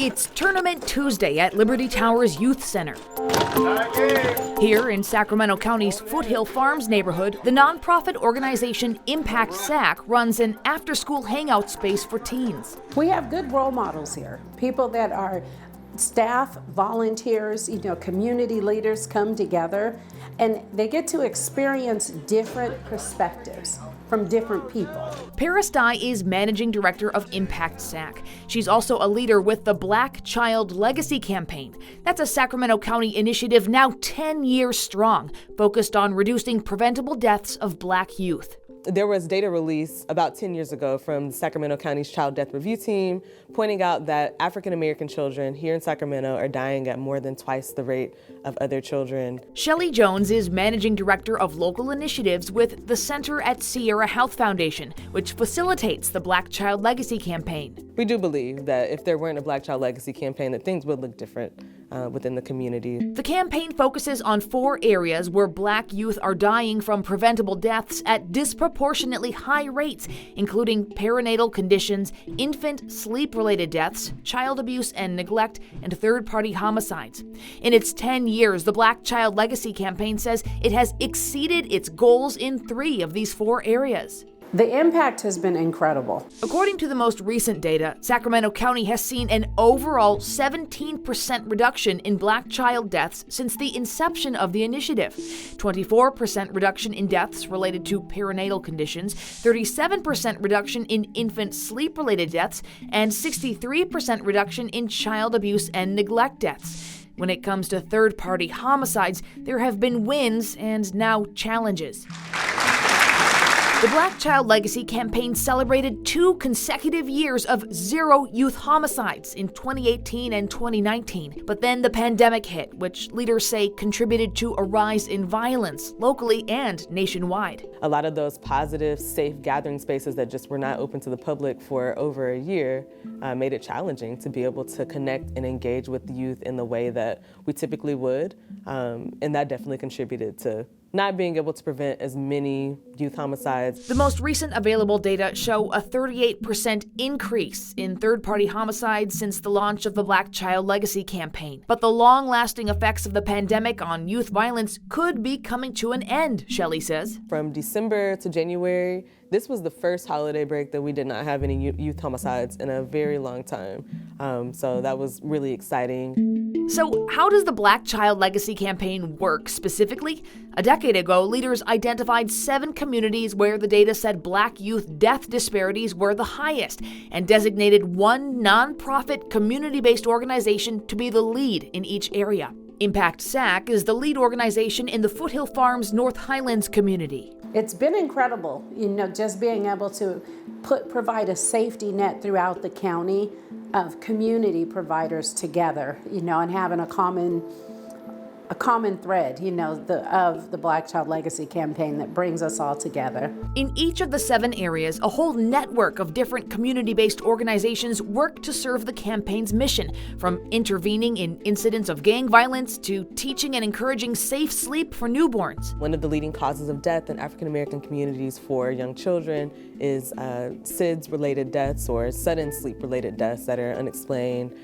It's Tournament Tuesday at Liberty Towers Youth Center. Here in Sacramento County's Foothill Farms neighborhood, the nonprofit organization Impact SAC runs an after-school hangout space for teens. We have good role models here, people that are staff, volunteers, community leaders come together and they get to experience different perspectives from different people. Paris Dye is managing director of Impact SAC. She's also a leader with the Black Child Legacy Campaign. That's a Sacramento County initiative now 10 years strong, focused on reducing preventable deaths of Black youth. There was data released about 10 years ago from the Sacramento County's Child Death Review Team pointing out that African American children here in Sacramento are dying at more than twice the rate of other children. Shelley Jones is managing director of local initiatives with the Center at Sierra Health Foundation, which facilitates the Black Child Legacy Campaign. We do believe that if there weren't a Black Child Legacy Campaign, that things would look different within the community. The campaign focuses on 4 areas where Black youth are dying from preventable deaths at disproportionately high rates, including perinatal conditions, infant sleep-related deaths, child abuse and neglect, and third-party homicides. In its 10 years, the Black Child Legacy Campaign says it has exceeded its goals in 3 of these 4 areas. The impact has been incredible. According to the most recent data, Sacramento County has seen an overall 17% reduction in Black child deaths since the inception of the initiative. 24% reduction in deaths related to perinatal conditions, 37% reduction in infant sleep-related deaths, and 63% reduction in child abuse and neglect deaths. When it comes to third-party homicides, there have been wins and now challenges. The Black Child Legacy Campaign celebrated 2 consecutive years of 0 youth homicides in 2018 and 2019. But then the pandemic hit, which leaders say contributed to a rise in violence locally and nationwide. A lot of those positive, safe gathering spaces that just were not open to the public for over a year made it challenging to be able to connect and engage with the youth in the way that we typically would. And that definitely contributed to not being able to prevent as many youth homicides. The most recent available data show a 38% increase in third-party homicides since the launch of the Black Child Legacy Campaign. But the long-lasting effects of the pandemic on youth violence could be coming to an end, Shelley says. From December to January, this was the first holiday break that we did not have any youth homicides in a very long time. So that was really exciting. So how does the Black Child Legacy Campaign work specifically? A decade ago, leaders identified 7 communities where the data said Black youth death disparities were the highest and designated one nonprofit community-based organization to be the lead in each area. Impact SAC is the lead organization in the Foothill Farms North Highlands community. It's been incredible, just being able to provide a safety net throughout the county of community providers together, and having a common thread, of the Black Child Legacy Campaign that brings us all together. In each of the 7 areas, a whole network of different community-based organizations work to serve the campaign's mission, from intervening in incidents of gang violence to teaching and encouraging safe sleep for newborns. One of the leading causes of death in African American communities for young children is SIDS-related deaths or sudden sleep-related deaths that are unexplained,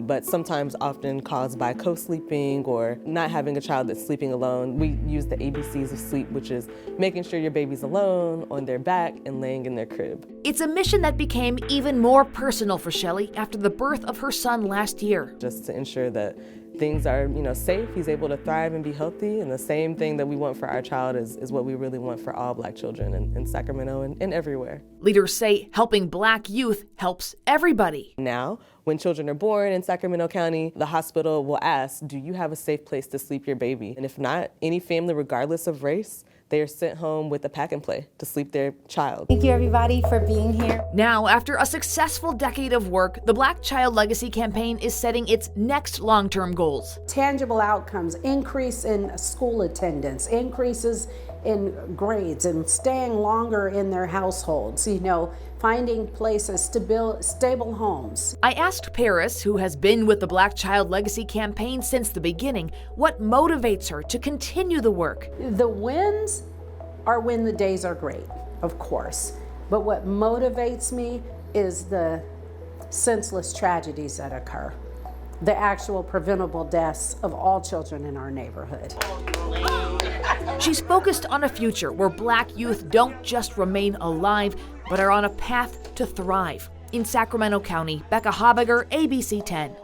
but sometimes often caused by co-sleeping or not having a child that's sleeping alone. We use the ABCs of sleep, which is making sure your baby's alone, on their back, and laying in their crib. It's a mission that became even more personal for Shelley after the birth of her son last year. Just to ensure that things are, safe, he's able to thrive and be healthy, and the same thing that we want for our child is what we really want for all Black children in Sacramento and everywhere. Leaders say helping Black youth helps everybody. Now, when children are born in Sacramento County, the hospital will ask, do you have a safe place to sleep your baby? And if not, any family, regardless of race, they are sent home with a pack and play to sleep their child. Thank you, everybody, for being here. Now, after a successful decade of work, the Black Child Legacy Campaign is setting its next long-term goals. Tangible outcomes, increase in school attendance, increases in grades, and staying longer in their households, finding places to build stable homes. I asked Paris, who has been with the Black Child Legacy Campaign since the beginning, what motivates her to continue the work. The wins are when the days are great, of course. But what motivates me is the senseless tragedies that occur, the actual preventable deaths of all children in our neighborhood. She's focused on a future where Black youth don't just remain alive, but are on a path to thrive. In Sacramento County, Becca Habiger, ABC 10.